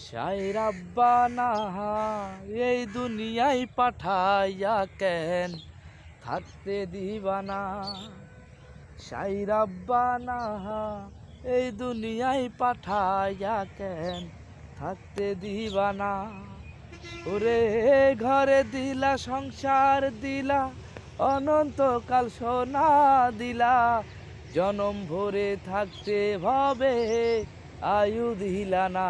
শায়ের আব্বানা এই দুনিয়ায় পাঠাইয়া কেন থাকতে দিবানা। শায়ের আব্বানা এই দুনিয়ায় পাঠাইয়া কেন থাকতে দিবানা। ওরে ঘরে দিলা সংসার দিলা অনন্তকাল সোনা দিলা, জনম ভরে থাকতে ভাবে আয়ু দিলা না।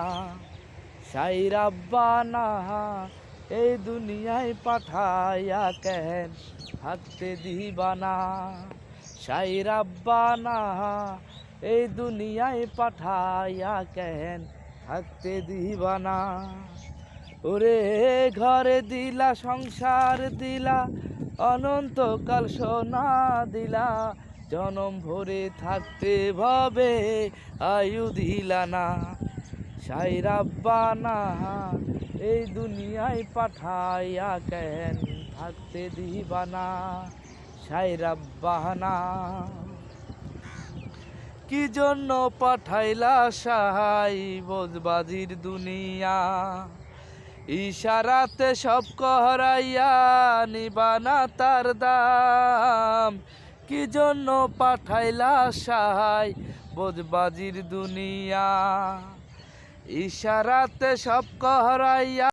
শায়ের আব্বানা এই দুনিয়ায় পাঠাইয়া কেন থাকতে দিবানা। শায়ের আব্বানা এই দুনিয়ায় পাঠাইয়া কেন থাকতে দিবানা। ওরে ঘরে দিলা সংসার দিলা অনন্তকাল সোনা দিলা, জনম ভরে থাকতে ভাবে আয়ু দিলা না। শায়ের আব্বানা এই দুনিয়ায় পাঠাইয়া কেন থাকতে দিবানা। শায়ের আব্বানা কি জন্য পাঠাইলা সাহাই বোঝবাজির দুনিয়া, ইশারাতে সব করাইয়া নিবানা তার দাম। কি জন্য পাঠাইলা সাহাই বোঝবাজির দুনিয়া, ইশারাতে সব করাইয়া